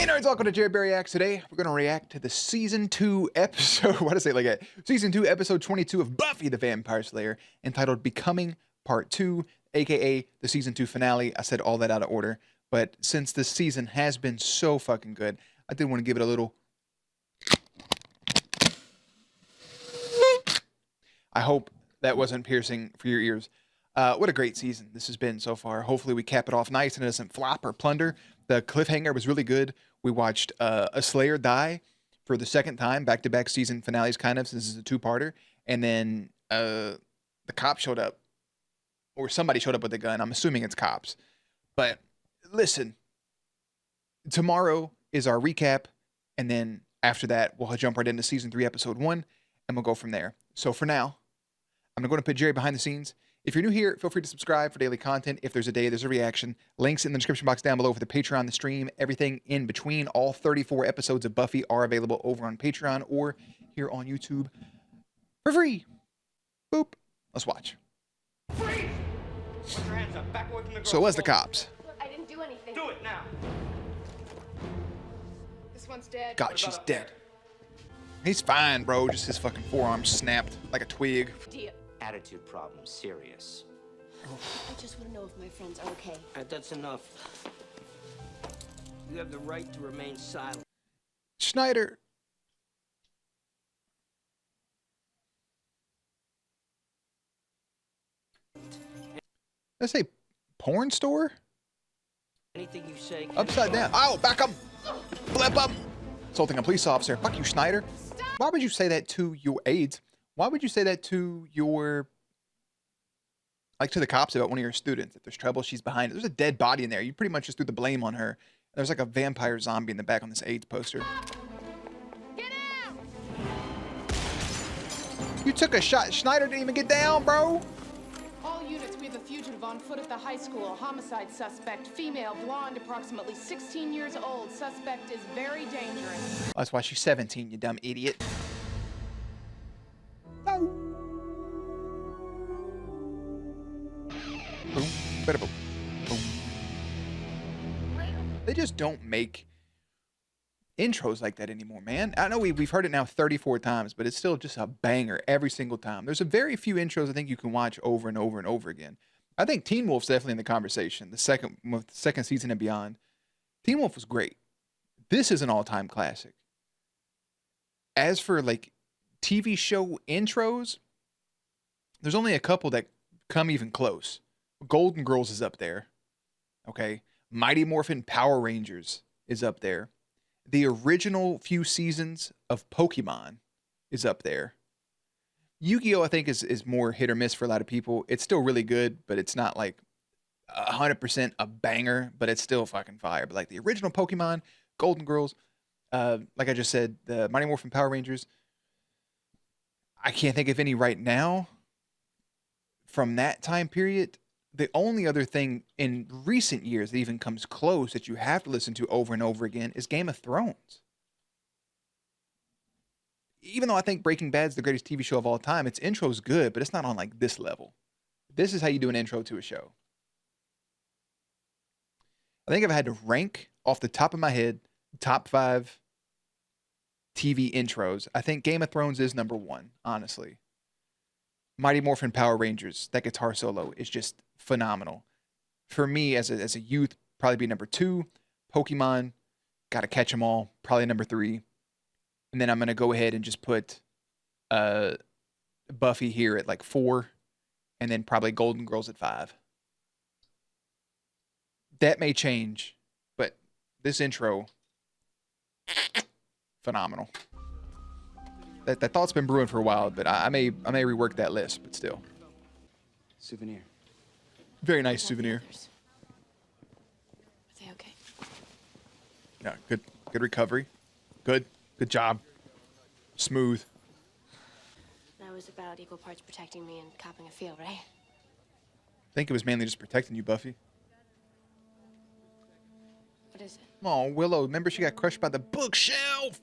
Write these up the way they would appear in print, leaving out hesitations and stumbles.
Hey nerds, welcome to Jared Reacts. Today we're gonna react to the season 2 episode. What is it like? Season 2, episode 22 of Buffy the Vampire Slayer, entitled "Becoming Part 2," aka the season 2 finale. I said all that out of order, but since this season has been so fucking good, I did want to give it a little. I hope that wasn't piercing for your ears. What a great season this has been so far. Hopefully we cap it off nice and it doesn't flop or plunder. The cliffhanger was really good. We watched a Slayer die for the second time, back-to-back season finales kind of, since this is a two-parter. And then the cop showed up, or somebody showed up with a gun. I'm assuming it's cops. But listen, tomorrow is our recap, and then after that, we'll jump right into season 3, episode 1, and we'll go from there. So for now, I'm going to put Jerry behind the scenes. If you're new here, feel free to subscribe for daily content. If there's a day, there's a reaction. Links in the description box down below for the Patreon, the stream, everything in between. All 34 episodes of Buffy are available over on Patreon or here on YouTube for free. Boop. Let's watch. Freeze! Put your hands up. Back away from the girl. So was the cops. Look, I didn't do anything. Do it now. This one's dead. God, she's dead. He's fine, bro. Just his fucking forearm snapped like a twig. Attitude problem, serious. I just want to know if my friends are okay. That's enough. You have the right to remain silent. Schneider. Let's say porn store? Anything you say. Upside down. Oh, back up. Flip up. Assaulting a police officer. Fuck you, Schneider. Why would you say that to your aides? Why would you say that to your, like, to the cops about one of your students? If there's trouble, she's behind it. There's a dead body in there. You pretty much just threw the blame on her. There's like a vampire zombie in the back on this AIDS poster. Get out! You took a shot. Schneider didn't even get down, bro. All units, we have a fugitive on foot at the high school. Homicide suspect, female, blonde, approximately 16 years old. Suspect is very dangerous. Oh, that's why she's 17, you dumb idiot. No. Boom. Bada boom. Boom. They just don't make intros like that anymore, man. I know we've heard it now 34 times, but it's still just a banger every single time. There's a very few intros I think you can watch over and over and over again. I think Teen Wolf's definitely in the conversation. The second season and beyond. Teen Wolf was great. This is an all-time classic. As for like TV show intros, there's only a couple that come even close. Golden Girls is up there. Okay. Mighty Morphin Power Rangers is up there. The original few seasons of Pokemon is up there. Yu-Gi-Oh! I think is more hit or miss for a lot of people. It's still really good, but it's not like 100% a banger, but it's still fucking fire. But like the original Pokemon, Golden Girls, like I just said, the Mighty Morphin Power Rangers, I can't think of any right now from that time period. The only other thing in recent years that even comes close that you have to listen to over and over again is Game of Thrones. Even though I think Breaking Bad's the greatest TV show of all time, its intro's good, but it's not on like this level. This is how you do an intro to a show. I think if I had to rank off the top of my head, top 5 TV intros, I think Game of Thrones is number 1, honestly. Mighty Morphin Power Rangers, that guitar solo is just phenomenal. For me, as a youth, probably be number 2. Pokemon, Gotta Catch 'Em All, probably number 3. And then I'm going to go ahead and just put Buffy here at like 4. And then probably Golden Girls at 5. That may change, but this intro, phenomenal. That thought's been brewing for a while, but I may rework that list, but still. Souvenir. Very nice souvenir. Are they okay? Yeah, good recovery. Good job. Smooth. That was about equal parts protecting me and copping a feel, right? I think it was mainly just protecting you, Buffy. What is it? Oh, Willow, remember she got crushed by the bookshelf?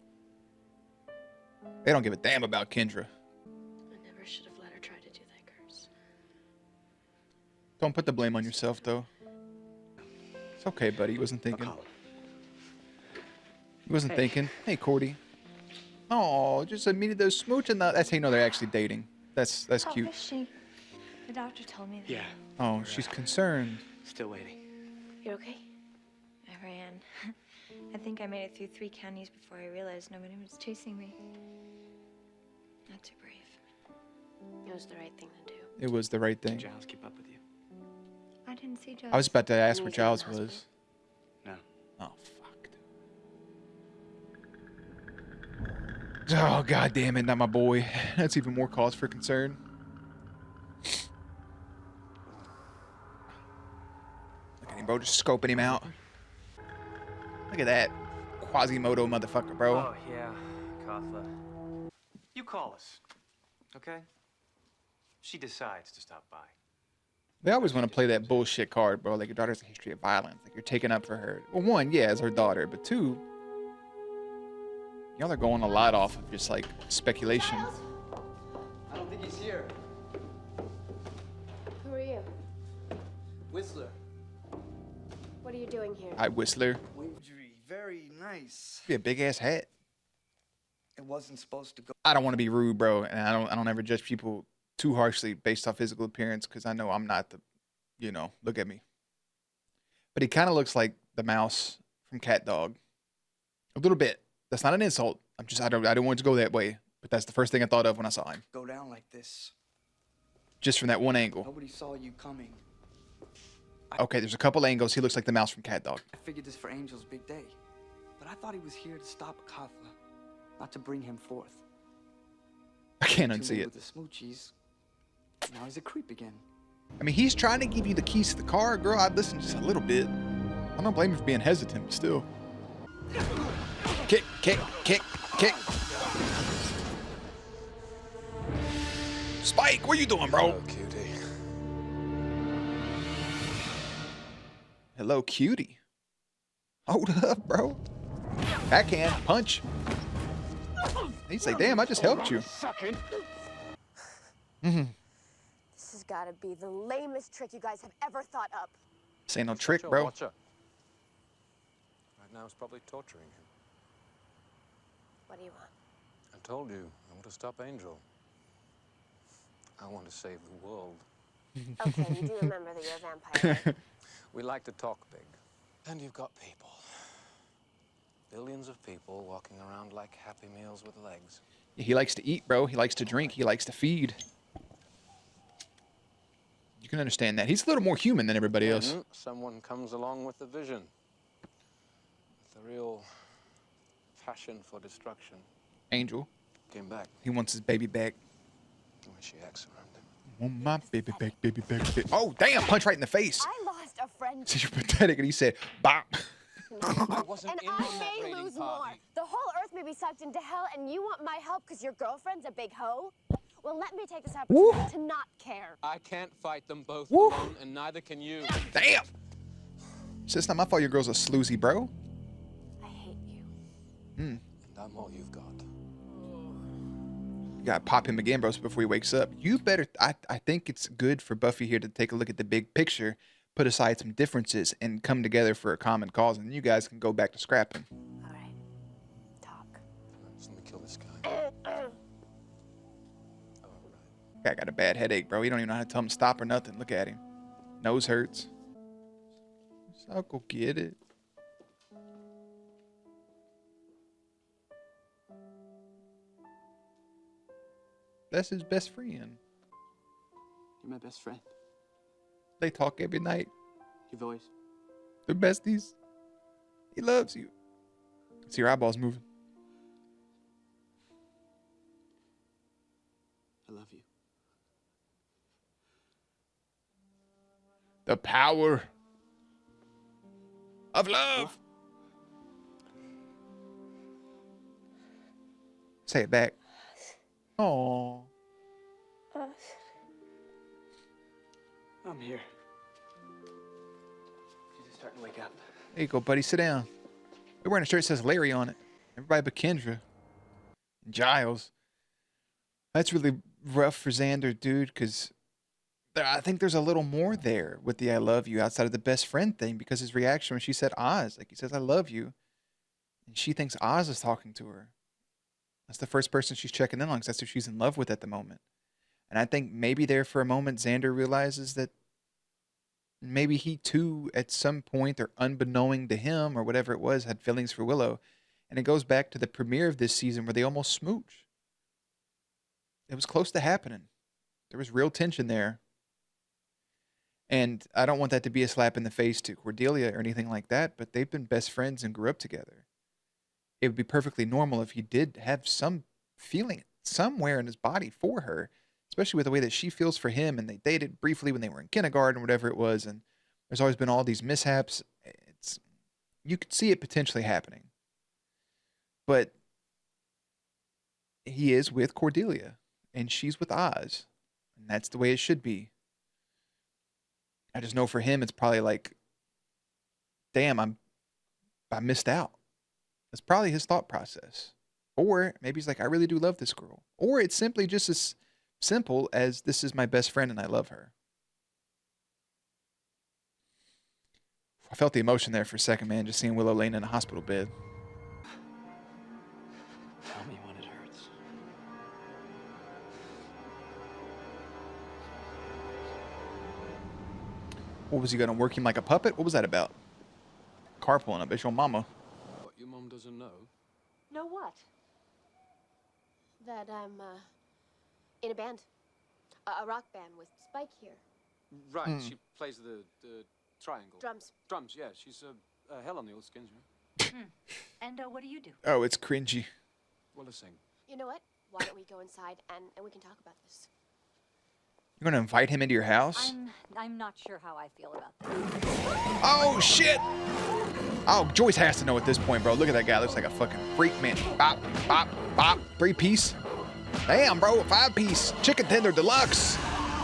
They don't give a damn about Kendra. I never should have let her try to do that curse. Don't put the blame on yourself, though. It's okay, buddy. He wasn't thinking. He wasn't thinking. Hey, Cordy. Oh, just admitted those smooch and that's how you know they're actually dating. That's How cute. is she? The doctor told me that. Yeah. Oh, she's concerned. Still waiting. You okay? I ran. I think I made it through 3 counties before I realized nobody was chasing me. Not too brave. It was the right thing to do. It was the right thing. Did Giles keep up with you? I didn't see Giles. I was about to ask where You didn't Giles ask me? was. No. Oh, fuck. Oh, god damn it, not my boy. That's even more cause for concern. Look at him, bro, just scoping him out. Look at that Quasimodo motherfucker, bro. Oh, yeah, Kafla. You call us, okay? She decides to stop by. They always want to play that bullshit card, bro. Like, your daughter has a history of violence. Like, you're taking up for her. Well, one, yeah, as her daughter. But two, y'all are going a lot off of just, like, speculation. I don't think he's here. Who are you? Whistler. What are you doing here? Hi, Whistler. Windry, very nice. Be a big-ass hat. It wasn't supposed to go. I don't want to be rude, bro. And I don't ever judge people too harshly based off physical appearance because I know I'm not the, you know, look at me. But he kind of looks like the mouse from Cat Dog. A little bit. That's not an insult. I don't want it to go that way. But that's the first thing I thought of when I saw him. Go down like this. Just from that one angle. Nobody saw you coming. Okay, there's a couple angles. He looks like the mouse from Cat Dog. I figured this for Angel's big day. But I thought he was here to stop Kafla, not to bring him forth. I can't Too unsee late it. with the smoochies. Now he's a creep again. I mean, he's trying to give you the keys to the car, girl. I'd listen just a little bit. I don't blame him for being hesitant, but still. Kick, kick, kick, kick. Spike, what you doing, bro? Hello, cutie. Hello, cutie. Hold up, bro. Backhand, punch. He'd say, damn, I just helped you. This has got to be the lamest trick you guys have ever thought up. This ain't no trick, Sure, bro. watch out. Right now, it's probably torturing him. What do you want? I told you, I want to stop Angel. I want to save the world. Okay, you do remember that you're a vampire, right? We like to talk big. And you've got people. Billions of people walking around like Happy Meals with legs. He likes to eat, bro. He likes to drink. He likes to feed. You can understand that. He's a little more human than everybody else. Then someone comes along with a vision. With a real passion for destruction. Angel. Came back. He wants his baby back. The way she acts around him. Want my baby back, baby back, baby. Oh, damn. Punch right in the face. I lost a friend, So you're pathetic. And he said, bop. I wasn't and in on that I may raiding lose more. party. The whole earth may be sucked into hell, and you want my help because your girlfriend's a big hoe? Well, let me take this opportunity to not care. I can't fight them both Woo. alone, and neither can you. Damn. So it's not my fault your girl's a sloozy, bro. I hate you. And I'm all you've got. You gotta pop him again, bro, before he wakes up. You better. I think it's good for Buffy here to take a look at the big picture, put aside some differences, and come together for a common cause, and you guys can go back to scrapping. All right. Talk. Just let me kill this guy. Guy got a bad headache, bro. He don't even know how to tell him to stop or nothing. Look at him. Nose hurts. So I'll go get it. That's his best friend. You're my best friend. They talk every night. You've always. They're besties. He loves you. See your eyeballs moving. I love you. The power of love. Say it back. Oh. I'm here. She's just starting to wake up. There you go, buddy. Sit down. You're wearing a shirt that says Larry on it. Everybody but Kendra. Giles. That's really rough for Xander, dude, because I think there's a little more there with the I love you outside of the best friend thing, because his reaction when she said Oz, like he says, I love you. And she thinks Oz is talking to her. That's the first person she's checking in on because that's who she's in love with at the moment. And I think maybe there for a moment, Xander realizes that maybe he too, at some point, or unbeknowing to him or whatever it was, had feelings for Willow. And it goes back to the premiere of this season where they almost smooch. It was close to happening. There was real tension there. And I don't want that to be a slap in the face to Cordelia or anything like that, but they've been best friends and grew up together. It would be perfectly normal if he did have some feeling somewhere in his body for her, especially with the way that she feels for him. And they dated briefly when they were in kindergarten, whatever it was. And there's always been all these mishaps. You could see it potentially happening. But he is with Cordelia, and she's with Oz. And that's the way it should be. I just know for him, it's probably like, damn, I missed out. That's probably his thought process. Or maybe he's like, I really do love this girl. Or it's simply just as simple as this is my best friend and I love her. I felt the emotion there for a second, man, just seeing Willow laying in a hospital bed. Tell me when it hurts. What was he going to work him like a puppet? What was that about? Car pulling up. It's your mama. What, your mum doesn't know? Know what? That I'm in a band, a rock band with Spike here. Right, she plays the triangle. Drums. Drums, yeah. She's hell on the old skins, right? And what do you do? Oh, it's cringy. Well, let's sing. You know what? Why don't we go inside and we can talk about this? You're going to invite him into your house? I'm not sure how I feel about this. Oh, shit! Oh, Joyce has to know at this point, bro. Look at that guy. Looks like a fucking freak, man. Bop, bop, bop. 3-piece. Damn, bro. 5-piece. Chicken tender deluxe.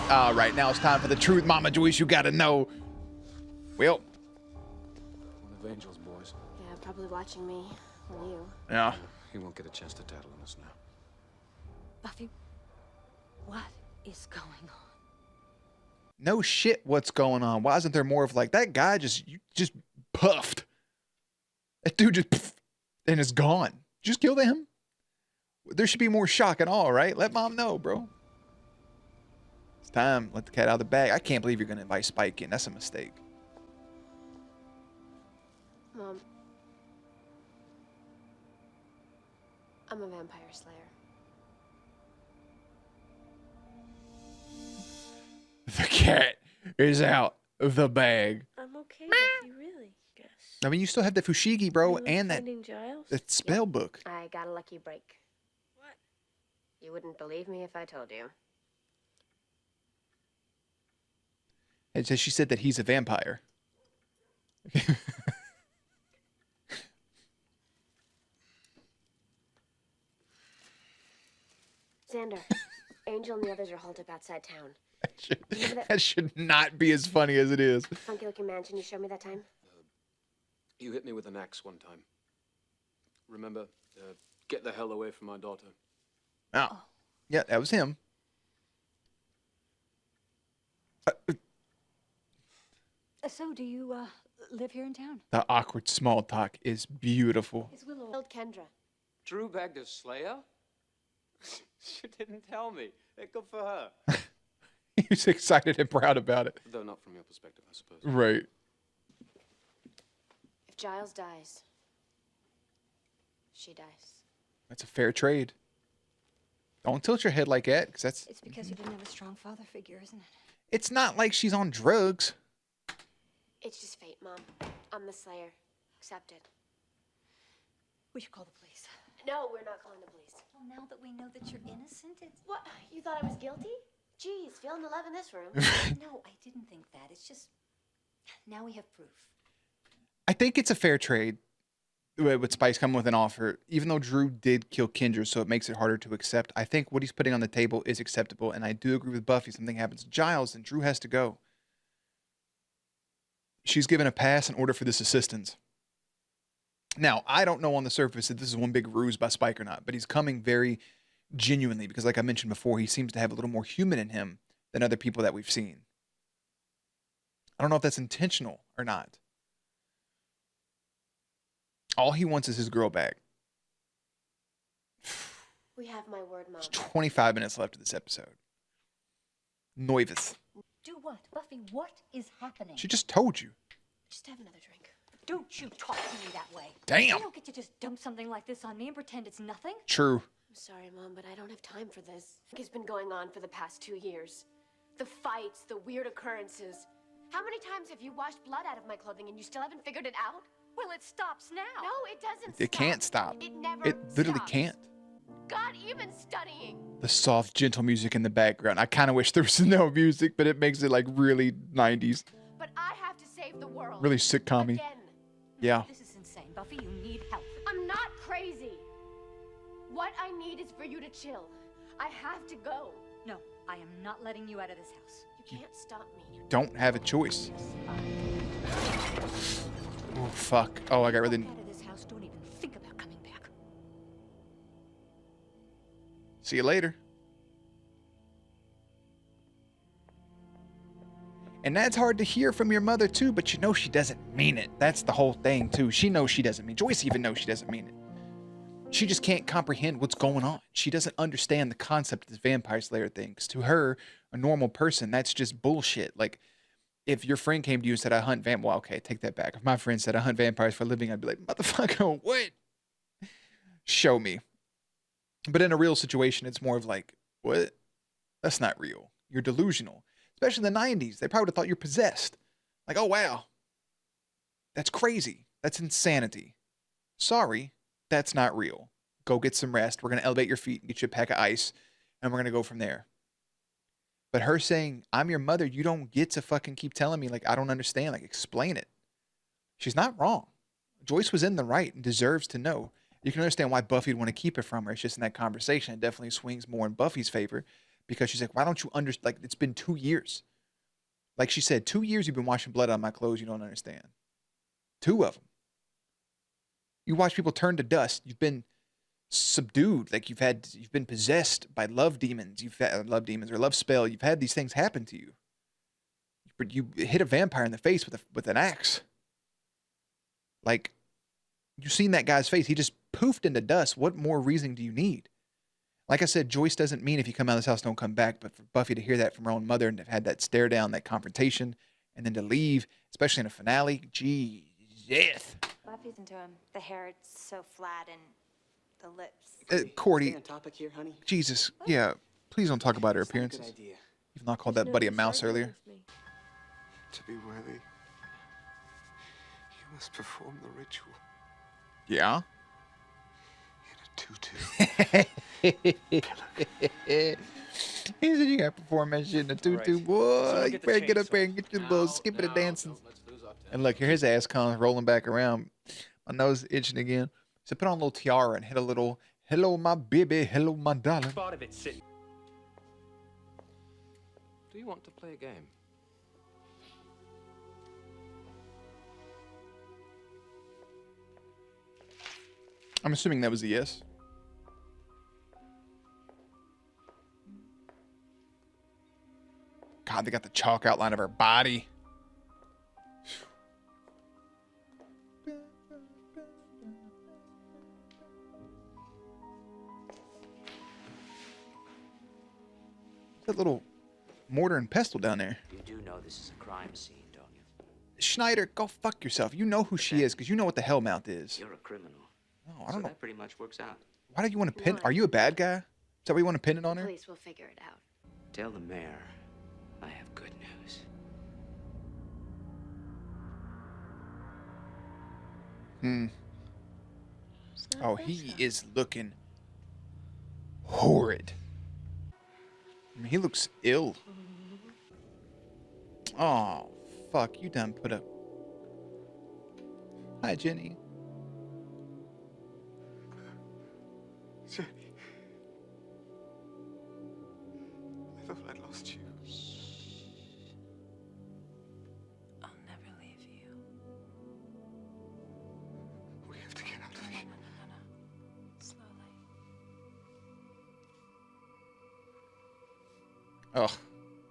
All right, now it's time for the truth, Mama Joyce. You got to know. Well. One of Angel's boys. Yeah, probably watching me or you. Yeah. He won't get a chance to tattle on us now. Buffy, what is going on? No shit, what's going on? Why isn't there more of like, that guy just puffed. That dude just puffed and is gone. Just kill him. There should be more shock at all, right? Let mom know, bro. It's time. Let the cat out of the bag. I can't believe you're going to invite Spike in. That's a mistake. Mom. I'm a vampire slayer. The cat is out of the bag. I'm okay with you, really, guess. I mean, you still have the Fushigi, bro, You and finding Giles? that spell book. I got a lucky break. What? You wouldn't believe me if I told you. And so she said that he's a vampire. Xander, Angel and the others are holed up outside town. That should not be as funny as it is. Funky looking mansion you showed me that time? You hit me with an axe one time. Remember? Get the hell away from my daughter. Oh. Yeah, that was him. So, do you live here in town? The awkward small talk is beautiful. Is Willow killed Kendra? Drew bagged a Slayer? She didn't tell me. Good for her. He's excited and proud about it. Though not from your perspective, I suppose. Right. If Giles dies, she dies. That's a fair trade. Don't tilt your head like that, because that's... It's because you didn't have a strong father figure, isn't it? It's not like she's on drugs. It's just fate, Mom. I'm the Slayer. Accept it. We should call the police. No, we're not calling the police. Well, now that we know that you're innocent, it's... What? You thought I was guilty? Jeez, feeling the love in this room. No, I didn't think that. It's just... Now we have proof. I think it's a fair trade with Spice coming with an offer. Even though Drew did kill Kendra, so it makes it harder to accept. I think what he's putting on the table is acceptable, and I do agree with Buffy. Something happens to Giles, and Drew has to go. She's given a pass in order for this assistance. Now, I don't know on the surface if this is one big ruse by Spike or not, but he's coming very genuinely because, like I mentioned before, he seems to have a little more human in him than other people that we've seen. I don't know if that's intentional or not. All he wants is his girl back. We have my word, Mom. There's 25 minutes left of this episode. Noivus. Do what? Buffy, what is happening? She just told you. Just have another drink. Don't you talk to me that way. Damn. You don't get to just dump something like this on me and pretend it's nothing. True. I'm sorry, Mom, but I don't have time for this. It's been going on for the past 2 years. The fights, the weird occurrences. How many times have you washed blood out of my clothing and you still haven't figured it out? Well, it stops now. No, it doesn't It can't stop. It never It literally stops. can't. God, even studying. The soft, gentle music in the background. I kind of wish there was no music, but it makes it like really 90s. But I have to save the world. Really sitcom-y. Again. Yeah. This is insane. Buffy, you need help. I'm not crazy. What I need is for you to chill. I have to go. No, I am not letting you out of this house. You can't stop me. Don't have a choice. Oh, fuck. Oh, I got really... Walk out of this house. Don't even think about coming back. See you later. And that's hard to hear from your mother, too, but you know she doesn't mean it. That's the whole thing, too. She knows she doesn't mean it. Joyce even knows she doesn't mean it. She just can't comprehend what's going on. She doesn't understand the concept of this vampire slayer thing. Because to her, a normal person, that's just bullshit. Like, if your friend came to you and said, I hunt vampires, well, okay, take that back. If my friend said, I hunt vampires for a living, I'd be like, motherfucker, what? Show me. But in a real situation, it's more of like, what? That's not real. You're delusional. Especially in the 90s. They probably would have thought you're possessed. Like, oh, wow. That's crazy. That's insanity. Sorry, that's not real. Go get some rest. We're going to elevate your feet and get you a pack of ice, and we're going to go from there. But her saying, I'm your mother, you don't get to fucking keep telling me, like, I don't understand. Like, explain it. She's not wrong. Joyce was in the right and deserves to know. You can understand why Buffy would want to keep it from her. It's just in that conversation, it definitely swings more in Buffy's favor because she's like, why don't you understand? Like, it's been 2 years. Like she said, 2 years you've been washing blood on my clothes. You don't understand. 2 of them. You watch people turn to dust. You've been subdued. Like you've been possessed by love demons. You've had love demons or love spell. You've had these things happen to you. But you hit a vampire in the face with an axe. Like, you've seen that guy's face. He just poofed into dust. What more reason do you need? Like I said, Joyce doesn't mean if you come out of this house, don't come back. But for Buffy to hear that from her own mother and to have had that stare down, that confrontation, and then to leave, especially in a finale, Jesus. Buffy's into him. The hair, it's so flat and the lips. Cordy. Stay on topic here, honey. Jesus. Yeah. Please don't talk about her It's not a appearances. good idea. Even though I called that buddy a mouse earlier. To be worthy, you must perform the ritual Yeah. in a tutu. He said you got to perform that shit in a tutu, boy. You better get up there and get your little skipping and dancing. And look, here his ass comes rolling back around. My nose is itching again. So put on a little tiara and hit a little, hello, my baby, hello, my darling. Part of it sitting. Do you want to play a game? I'm assuming that was a yes. God, they got the chalk outline of her body. That little mortar and pestle down there. You do know this is a crime scene, don't you? Schneider, go fuck yourself. You know who she is because you know what the Hellmouth is. You're a criminal. No, I don't know. That pretty much works out. Why do you want to pin? Are you a bad guy? Is that why you want to pin it on her? Police will figure it out. Tell the mayor I have good news. Oh, he is looking horrid. I mean, he looks ill. Oh, fuck. You done put up. Hi, Jenny. Jenny. I thought I'd lost you. I'll never leave you. We have to get out of here. No. Slowly. Ugh.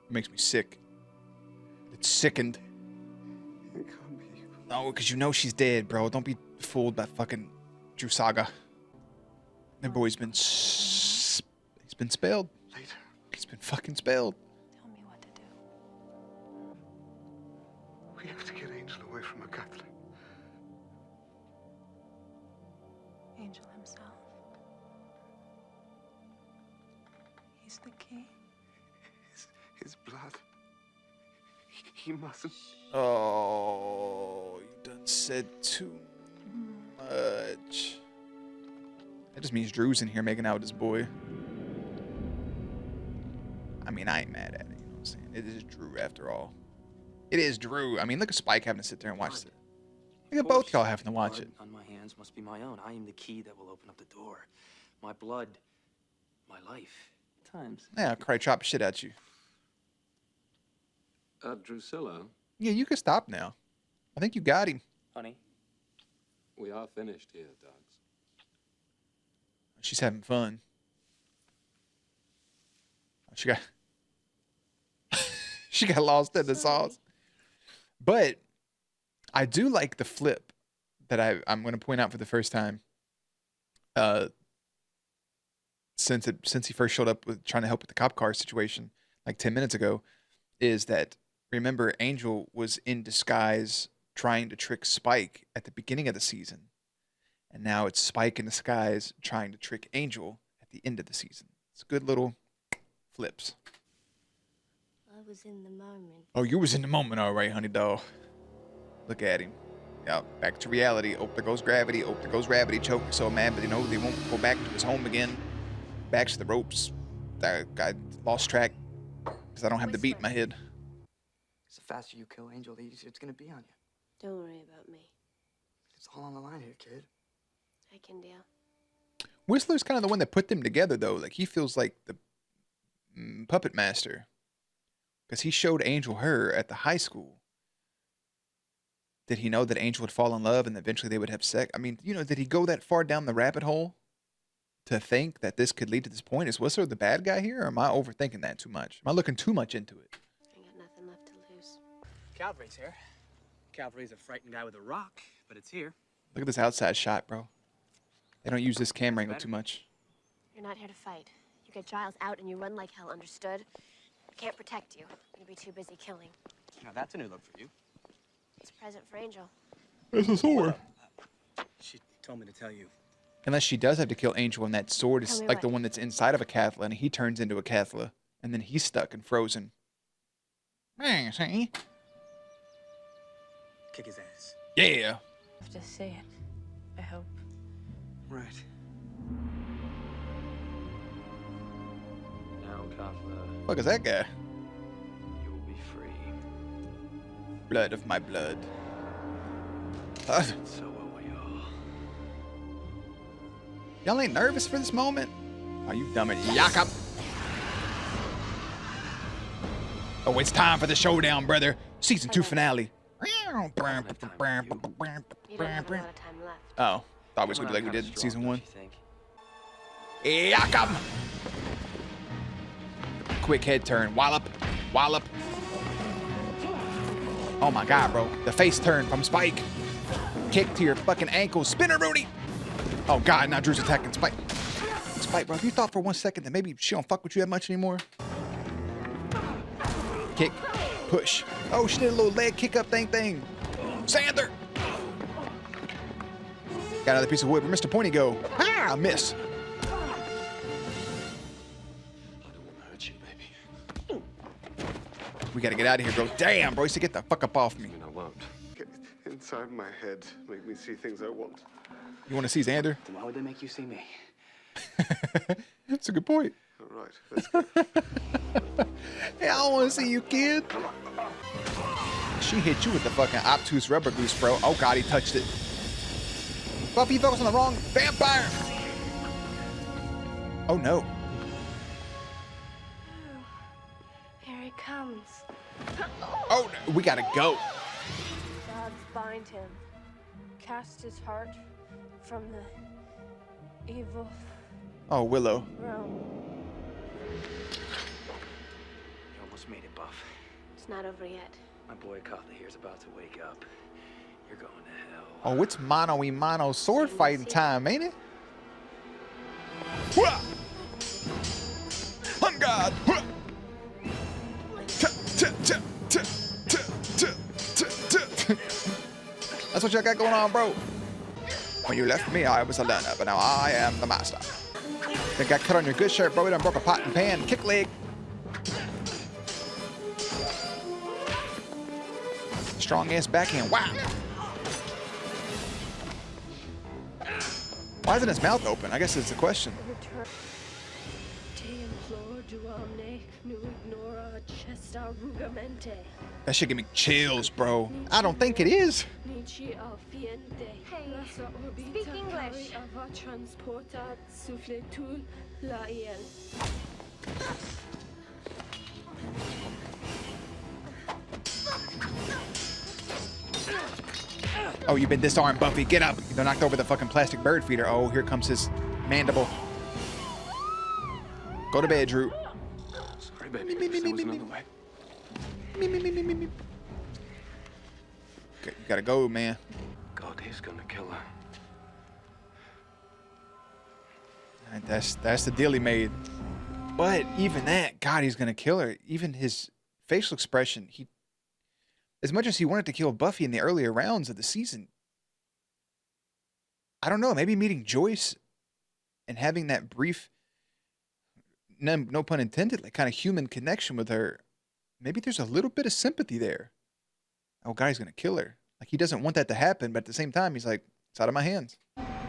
It makes me sick. It's sickened. It can't be you. No, because you know she's dead, bro. Don't be fooled by fucking Drew Saga. That boy's been he's been spelled. Later. He's been fucking spelled. Tell me what to do. We have to get Angel away from Agatha. Angel himself. He's the key. His blood. He mustn't. Oh, you done said too much. That just means Drew's in here making out with his boy. I mean, I ain't mad at it. You know what I'm saying? It is Drew after all. It is Drew. I mean, look at Spike having to sit there and watch it. Look at both y'all having to watch it. On my hands must be my own. I am the key that will open up the door. My blood, my life. Times. Yeah, I'll cry chop shit at you. Drusilla, Yeah, you can stop now. I think you got him. Honey. we are finished here, dogs. She's having fun. She got she got lost in the sauce. But I do like the flip that I'm going to point out for the first time. Since he first showed up with trying to help with the cop car situation like 10 minutes ago, is that remember Angel was in disguise trying to trick Spike at the beginning of the season. And now it's Spike in disguise trying to trick Angel at the end of the season. It's good little flips. I was in the moment. Oh, you was in the moment, all right, honey doll. Look at him. Yeah, back to reality. Oh, there goes gravity. Oh, there goes gravity. Choking so mad, but you know they won't go back to his home again. Back to the ropes. I lost track because I don't have the beat in my head. The faster you kill Angel, the easier it's gonna be on you. Don't worry about me. It's all on the line here, kid. I can deal. Whistler's kind of the one that put them together, though. Like, he feels like the puppet master. Because he showed Angel her at the high school. Did he know that Angel would fall in love and eventually they would have sex? I mean, you know, did he go that far down the rabbit hole to think that this could lead to this point? Is Whistler the bad guy here, or am I overthinking that too much? Am I looking too much into it? I got nothing left to lose. Cavalry's here. Cavalry's a frightened guy with a rock, but it's here. Look at this outside shot, bro. They don't use this camera angle too much. You're not here to fight. You get Giles out and you run like hell, understood? I can't protect you. You'd be too busy killing. Now that's a new look for you. It's a present for Angel. It's a sword. She told me to tell you. Unless she does have to kill Angel, and that sword is Tell me like what. the one that's inside of a Cathla, and he turns into a Cathla, and then he's stuck and frozen. Hey, see? Kick his ass. Yeah. Have to see it. I hope. Right. Now, Kafla, Fuck is that guy? you will be free. Blood of my blood. So will we all. Y'all ain't nervous for this moment? Are you dumb? Jakob. Oh, it's time for the showdown, brother. Season 2 finale. You don't have a lot of time left. Oh, thought it was gonna be like we did in season 1. Jakob. Quick head turn. Wallop. Wallop. Oh my god, bro. The face turn from Spike. Kick to your fucking ankle. Spinner Rooney. Oh god, now Drew's attacking Spike. Spike, bro, have you thought for 1 second that maybe she don't fuck with you that much anymore? Kick. Push. Oh, she did a little leg kick up thing. Sander. Got another piece of wood. Where Mr. Pointy go? Ah, miss. I don't want to hurt you, baby. We gotta get out of here, bro. Damn, bro, you said get the fuck up off me. I mean, I won't. Get inside my head. Make me see things I want. You want to see Xander? Then why would they make you see me? That's a good point. All right, let's go. Hey, I don't want to see you, kid. She hit you with the fucking obtuse rubber goose, bro. Oh, God, he touched it. Buffy, you focused on the wrong vampire. Oh, no. Here he comes. Oh, no. We got to go. Gods bind him. Cast his heart from the evil Oh, Willow. realm. You almost made it, Buff. It's not over yet. My boy Kotha here's about to wake up. You're going to hell. Oh, it's mano-y-mano sword fighting time, ain't it? On God! That's what y'all got going on, bro. When you left me, I was a learner, but now I am the master. They got cut on your good shirt, bro. We done broke a pot and pan. Kick leg. Strong ass backhand. Wow. Why isn't his mouth open? I guess it's a question. That shit give me chills, bro. I don't think it is. Hey, speak English. Oh, you've been disarmed, Buffy. Get up. They knocked over the fucking plastic bird feeder. Oh, here comes his mandible. Go to bed, Drew. Sorry, baby. There was another way. Okay, you gotta go, man. God, he's gonna kill her. And that's the deal he made. But even that, God, he's gonna kill her. Even his facial expression, as much as he wanted to kill Buffy in the earlier rounds of the season, I don't know, maybe meeting Joyce and having that brief, no pun intended, like kind of human connection with her, maybe there's a little bit of sympathy there. Oh, God, he's gonna kill her. Like, he doesn't want that to happen, but at the same time, he's like, it's out of my hands.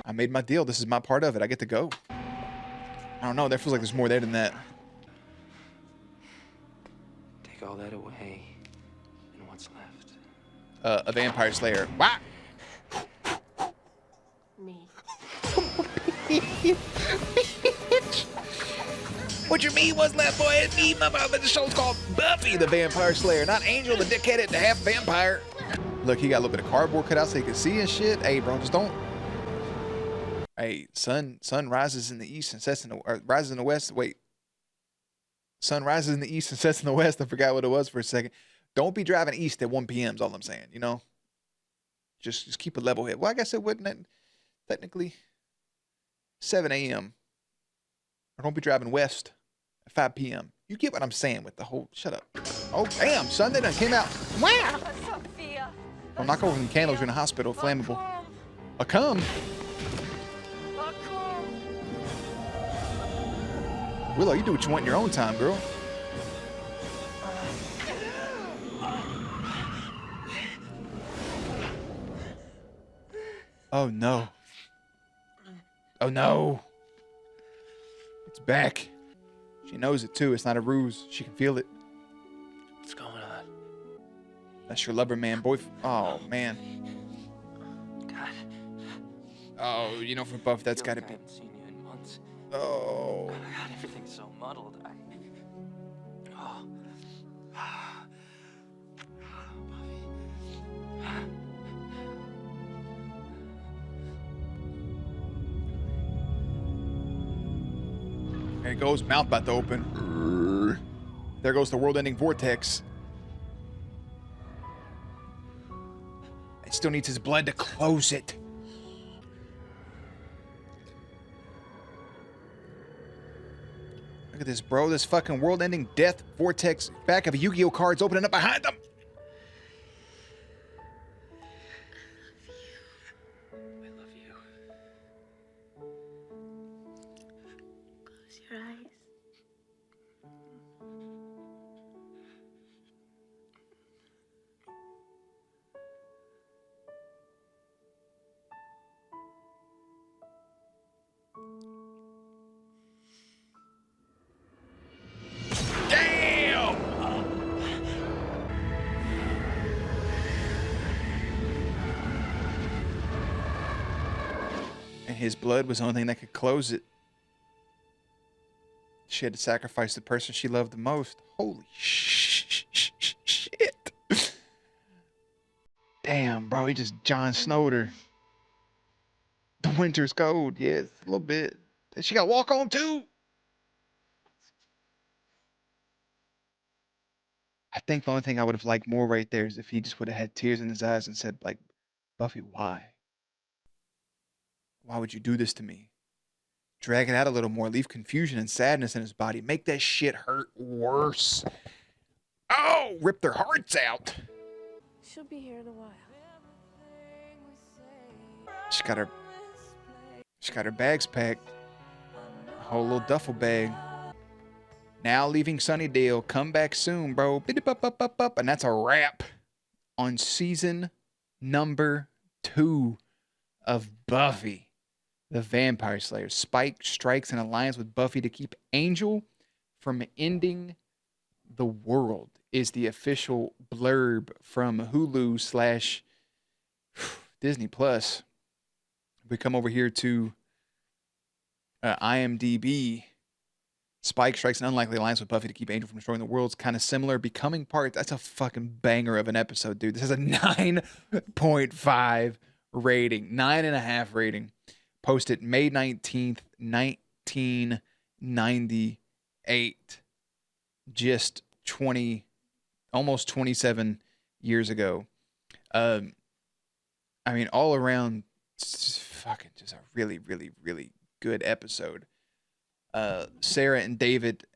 I made my deal. This is my part of it. I get to go. I don't know. That feels like there's more there than that. Take all that away, and what's left? A vampire slayer. Wow. Me. What you mean? What's left, boy? It's me, my mother. The show's called Buffy the Vampire Slayer, not Angel the dickheaded half vampire. Look, he got a little bit of cardboard cut out so he can see and shit. Hey, bro, just don't. Hey, sun rises in the east and sets in the rises in the west. Wait, sun rises in the east and sets in the west. I forgot what it was for a second. Don't be driving east at 1 p.m. is all I'm saying. You know, just keep a level head. Well, I guess it wouldn't technically 7 a.m. Or don't be driving west at 5 p.m. You get what I'm saying with the whole. Shut up. Oh, damn, son, they done came out. Wow. Don't knock over them candles. You're in a hospital. Flammable. A cum. Willow, you do what you want in your own time, girl. Oh, no. Oh, no. It's back. She knows it, too. It's not a ruse. She can feel it. What's going on? That's your lover, man. Oh, man. God. Oh, you know, for Buff, that's got to be. I haven't seen you in months. Oh. God, everything's so muddled. Oh. There he goes, mouth about to open. There goes the world-ending vortex. It still needs his blood to close it. Look at this, bro. This fucking world-ending death vortex back of Yu-Gi-Oh cards opening up behind them. I love you. Close your eyes. Damn! And his blood was the only thing that could close it. She had to sacrifice the person she loved the most. Holy shit. Damn, bro, he just Jon Snowed her. The winter's cold, yes, a little bit. And she got to walk on too. I think the only thing I would have liked more right there is if he just would have had tears in his eyes and said, like, Buffy, why? Why would you do this to me? Drag it out a little more. Leave confusion and sadness in his body. Make that shit hurt worse. Oh, rip their hearts out. She'll be here in a while. She got her bags packed. A whole little duffel bag. Now leaving Sunnydale. Come back soon, bro. And that's a wrap on season number 2 of Buffy the Vampire Slayer. Spike strikes an alliance with Buffy to keep Angel from ending the world is the official blurb from Hulu / Disney Plus. We come over here to IMDb. Spike strikes an unlikely alliance with Buffy to keep Angel from destroying the world. It's kind of similar. Becoming part. That's a fucking banger of an episode, dude. This has a 9.5 rating. 9.5 rating. Posted May 19th, 1998. Just almost 27 years ago. I mean, all around, fucking just a really, really, really good episode. Sarah and David,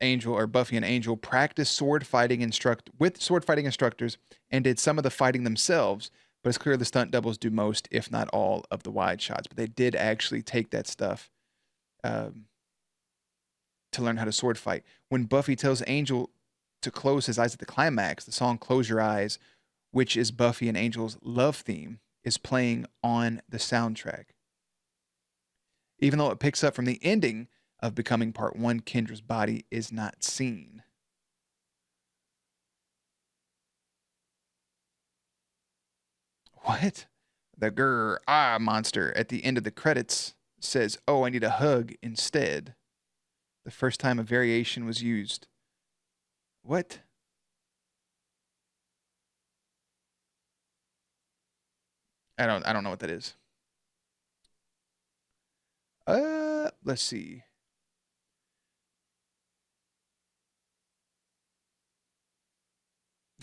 Buffy and Angel practiced sword fighting with sword fighting instructors and did some of the fighting themselves. But it's clear the stunt doubles do most, if not all, of the wide shots. But they did actually take that stuff to learn how to sword fight. When Buffy tells Angel to close his eyes at the climax, the song Close Your Eyes, which is Buffy and Angel's love theme, is playing on the soundtrack. Even though it picks up from the ending of Becoming Part 1, Kendra's body is not seen. What? The monster at the end of the credits says, "Oh, I need a hug" instead. The first time a variation was used. What? I don't know what that is. Let's see.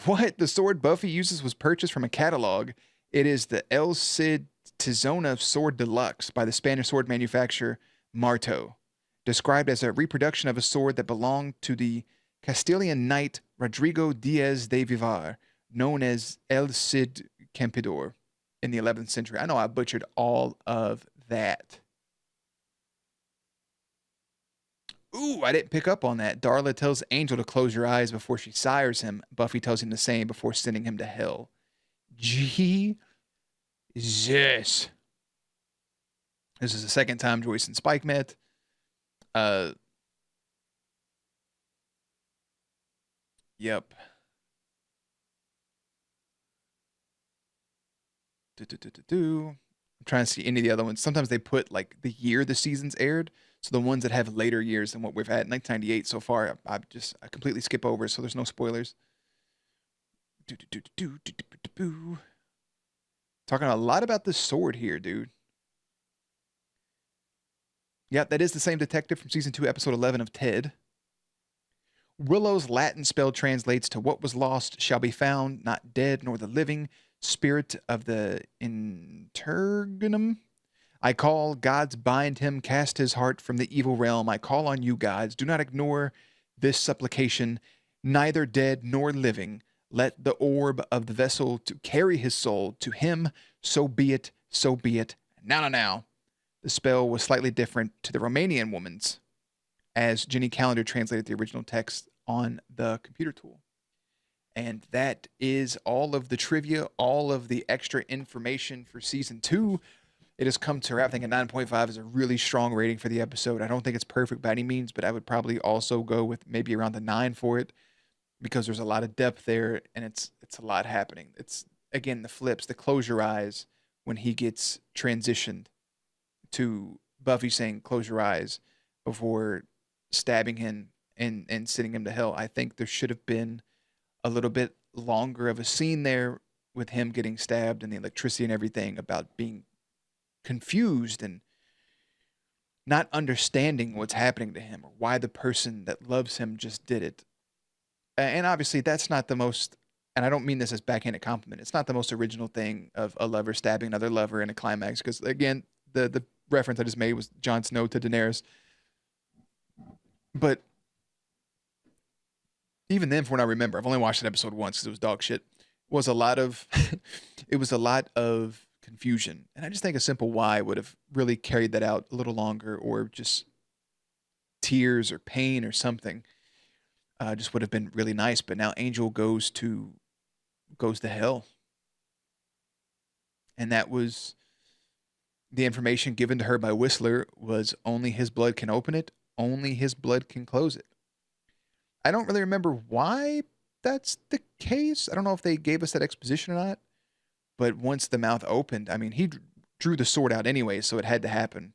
What? The sword Buffy uses was purchased from a catalog. It is the El Cid Tizona Sword Deluxe by the Spanish sword manufacturer Marto, described as a reproduction of a sword that belonged to the Castilian knight Rodrigo Diaz de Vivar, known as El Cid Campeador in the 11th century. I know I butchered all of that. Ooh, I didn't pick up on that. Darla tells Angel to close your eyes before she sires him. Buffy tells him the same before sending him to hell. Jesus. This is the second time Joyce and Spike met. Yep. I'm trying to see any of the other ones. Sometimes they put like the year the seasons aired. So the ones that have later years than what we've had, 1998 so far, I completely skip over, so there's no spoilers. Talking a lot about the sword here, dude. Yeah, that is the same detective from season 2, episode 11 of Ted. Willow's Latin spell translates to "what was lost shall be found, not dead nor the living, spirit of the interregnum. I call, gods bind him, cast his heart from the evil realm. I call on you, gods, do not ignore this supplication, neither dead nor living. Let the orb of the vessel to carry his soul to him, so be it, so be it. Now. The spell was slightly different to the Romanian woman's, as Jenny Calendar translated the original text on the computer tool. And that is all of the trivia, all of the extra information for season 2. It has come to wrap. I think a 9.5 is a really strong rating for the episode. I don't think it's perfect by any means, but I would probably also go with maybe around the 9 for it, because there's a lot of depth there and it's a lot happening. It's, again, the flips, the close your eyes when he gets transitioned to Buffy saying close your eyes before stabbing him and sending him to hell. I think there should have been a little bit longer of a scene there with him getting stabbed and the electricity and everything, about being confused and not understanding what's happening to him or why the person that loves him just did it. And obviously that's not the most and I don't mean this as backhanded compliment. It's not the most original thing of a lover stabbing another lover in a climax, because again, the reference I just made was Jon Snow to Daenerys. But even then, from what I remember, I've only watched that episode once because it was dog shit. Was a lot of it was a lot of confusion, and I just think a simple why would have really carried that out a little longer, or just tears or pain or something. Just would have been really nice. But now Angel goes to hell, and that was the information given to her by Whistler was only his blood can open it, only his blood can close it. I don't really remember why that's the case. I don't know if they gave us that exposition or not. But once the mouth opened, I mean, he drew the sword out anyway, so it had to happen.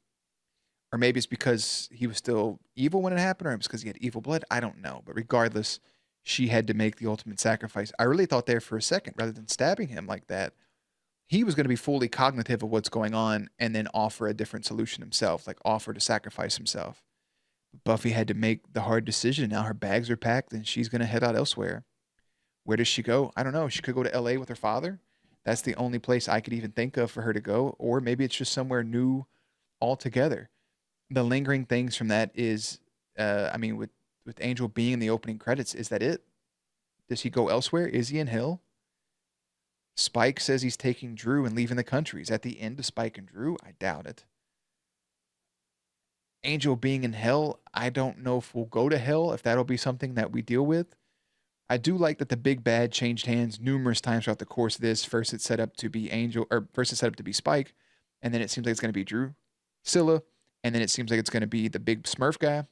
Or maybe it's because he was still evil when it happened, or it's because he had evil blood. I don't know. But regardless, she had to make the ultimate sacrifice. I really thought there for a second, rather than stabbing him like that, he was going to be fully cognitive of what's going on and then offer a different solution himself, like offer to sacrifice himself. Buffy had to make the hard decision. Now her bags are packed and she's going to head out elsewhere. Where does she go? I don't know. She could go to LA with her father. That's the only place I could even think of for her to go. Or maybe it's just somewhere new altogether. The lingering things from that is, with Angel being in the opening credits, is that it? Does he go elsewhere? Is he in hell? Spike says he's taking Drew and leaving the country. Is that the end of Spike and Drew? I doubt it. Angel being in hell, I don't know if we'll go to hell, if that'll be something that we deal with. I do like that the big bad changed hands numerous times throughout the course of this. First it's set up to be Spike, and then it seems like it's going to be Drew, Scylla, and then it seems like it's going to be the big Smurf guy,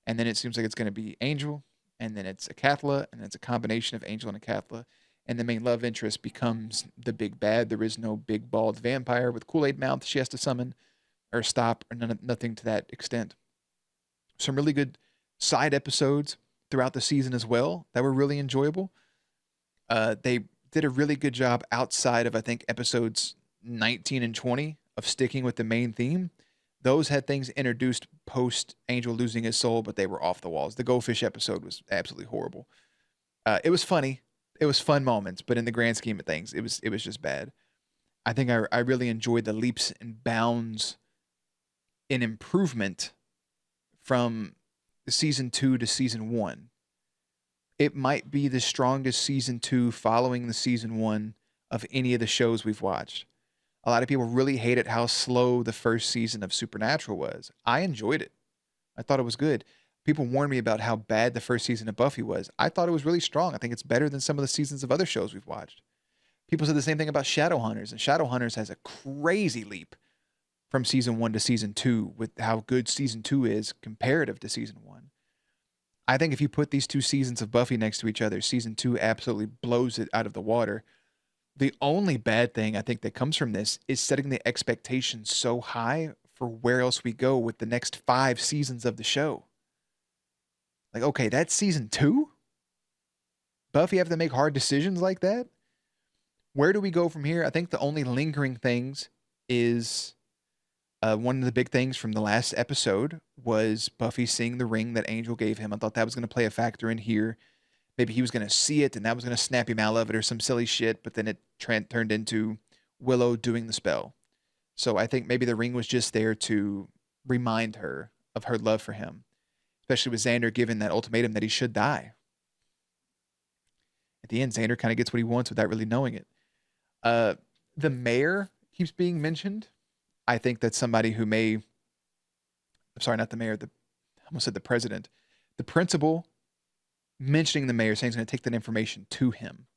and then it seems like it's going to be Angel, and then it's a Cathla, and then it's a combination of Angel and a Cathla, and the main love interest becomes the big bad. There is no big bald vampire with Kool-Aid mouth she has to summon or stop, or nothing to that extent. Some really good side episodes throughout the season as well that were really enjoyable. They did a really good job outside of, I think, episodes 19 and 20 of sticking with the main theme. Those had things introduced post Angel losing his soul, but they were off the walls. The Goldfish episode was absolutely horrible. It was funny. It was fun moments, but in the grand scheme of things, it was just bad. I think I really enjoyed the leaps and bounds in improvement from season 2 to season 1. It might be the strongest season 2 following the season 1 of any of the shows we've watched. A lot of people really hated how slow the first season of Supernatural was. I enjoyed it. I thought it was good. People warned me about how bad the first season of Buffy was. I thought it was really strong. I think it's better than some of the seasons of other shows we've watched. People said the same thing about Shadowhunters, and Shadowhunters has a crazy leap from season 1 to season 2 with how good season 2 is comparative to season 1. I think if you put these two seasons of Buffy next to each other, season 2 absolutely blows it out of the water. The only bad thing I think that comes from this is setting the expectations so high for where else we go with the next 5 seasons of the show. Like, okay, that's season 2? Buffy have to make hard decisions like that? Where do we go from here? I think the only lingering things is one of the big things from the last episode was Buffy seeing the ring that Angel gave him. I thought that was going to play a factor in here. Maybe he was going to see it and that was going to snap him out of it or some silly shit, but then it turned into Willow doing the spell. So I think maybe the ring was just there to remind her of her love for him, especially with Xander giving that ultimatum that he should die. At the end, Xander kind of gets what he wants without really knowing it. The mayor keeps being mentioned. I think that's somebody who may... I'm sorry, not the mayor. I almost said the president. The principal mentioning the mayor, saying he's going to take that information to him.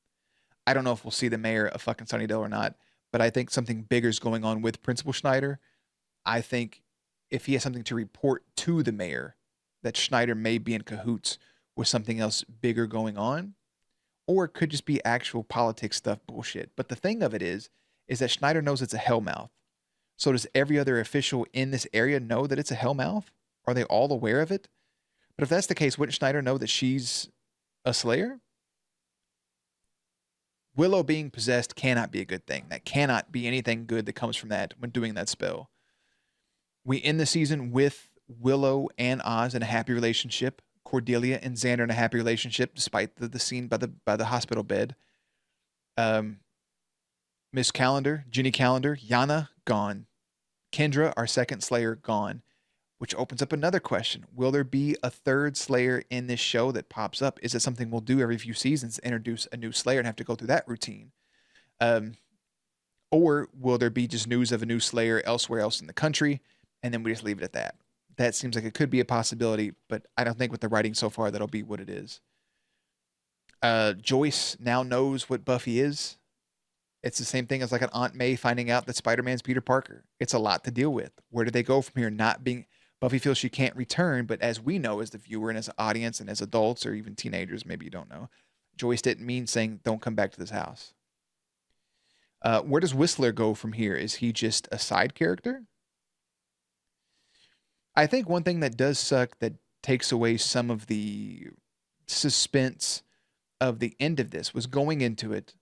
I don't know if we'll see the mayor of fucking Sunnydale or not, but I think something bigger is going on with Principal Schneider. I think if he has something to report to the mayor, that Schneider may be in cahoots with something else bigger going on, or it could just be actual politics stuff bullshit. But the thing of it is that Schneider knows it's a hellmouth. So does every other official in this area know that it's a hellmouth? Are they all aware of it? But if that's the case, wouldn't Schneider know that she's a slayer? Willow being possessed cannot be a good thing. That cannot be anything good that comes from that when doing that spell. We end the season with Willow and Oz in a happy relationship. Cordelia and Xander in a happy relationship, despite the scene by the hospital bed. Miss Calendar, Ginny Calendar, Yana, gone. Kendra, our second Slayer, gone. Which opens up another question. Will there be a third Slayer in this show that pops up? Is it something we'll do every few seasons, introduce a new Slayer and have to go through that routine? Or will there be just news of a new Slayer elsewhere else in the country, and then we just leave it at that? That seems like it could be a possibility, but I don't think with the writing so far that'll be what it is. Joyce now knows what Buffy is. It's the same thing as like an Aunt May finding out that Spider-Man's Peter Parker. It's a lot to deal with. Where do they go from here? Not being Buffy feels she can't return, but as we know as the viewer and as an audience and as adults or even teenagers, maybe you don't know, Joyce didn't mean saying, don't come back to this house. Where does Whistler go from here? Is he just a side character? I think one thing that does suck that takes away some of the suspense of the end of this was going into it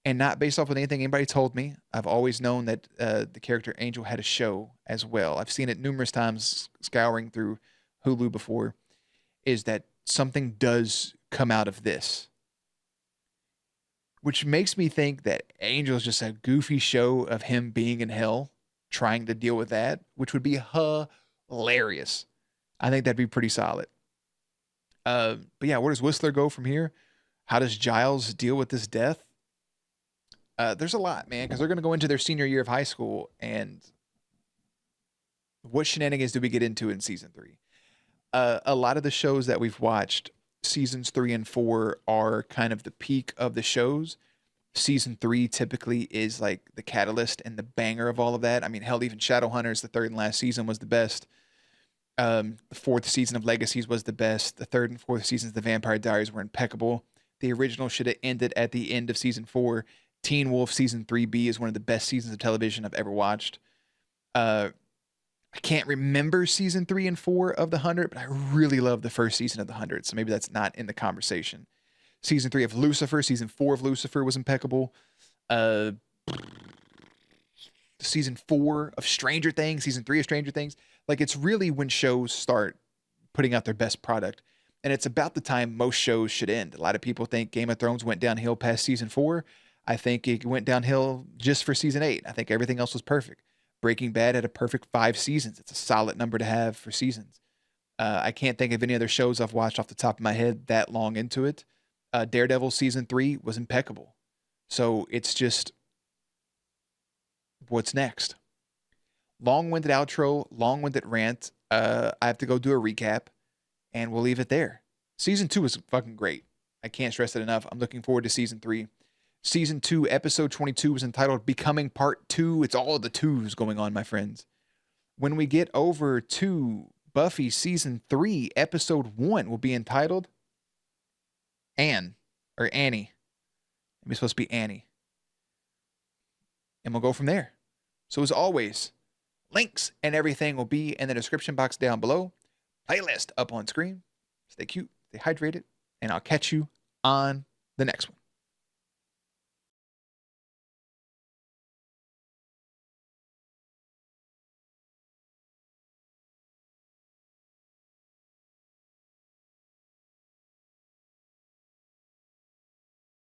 and not based off of anything anybody told me. I've always known that the character Angel had a show as well. I've seen it numerous times scouring through Hulu before, is that something does come out of this. Which makes me think that Angel is just a goofy show of him being in hell, trying to deal with that, which would be hilarious. I think that'd be pretty solid. But yeah, where does Whistler go from here? How does Giles deal with this death? There's a lot, man, because they're going to go into their senior year of high school, and what shenanigans do we get into in season 3? A lot of the shows that we've watched, seasons 3 and 4 are kind of the peak of the shows. Season 3 typically is like the catalyst and the banger of all of that. I mean, hell, even Shadowhunters, the third and last season, was the best. The fourth season of Legacies was the best. The third and fourth seasons of The Vampire Diaries were impeccable. The original should have ended at the end of season 4. Teen Wolf season 3B is one of the best seasons of television I've ever watched. I can't remember season 3 and 4 of The 100, but I really love the first season of The 100, so maybe that's not in the conversation. Season 3 of Lucifer, season 4 of Lucifer was impeccable. Season 4 of Stranger Things, season 3 of Stranger Things. Like, it's really when shows start putting out their best product. And it's about the time most shows should end. A lot of people think Game of Thrones went downhill past season 4. I think it went downhill just for season 8. I think everything else was perfect. Breaking Bad had a perfect 5 seasons. It's a solid number to have for seasons. I can't think of any other shows I've watched off the top of my head that long into it. Daredevil season 3 was impeccable. So it's just, what's next? Long-winded outro, long-winded rant. I have to go do a recap, and we'll leave it there. Season 2 was fucking great. I can't stress it enough. I'm looking forward to season 3. Season 2, episode 22 was entitled Becoming Part 2. It's all the twos going on, my friends. When we get over to Buffy season 3, episode 1 will be entitled Anne, or Annie. Maybe it's supposed to be Annie. And we'll go from there. So as always, links and everything will be in the description box down below. Playlist up on screen. Stay cute, stay hydrated, and I'll catch you on the next one.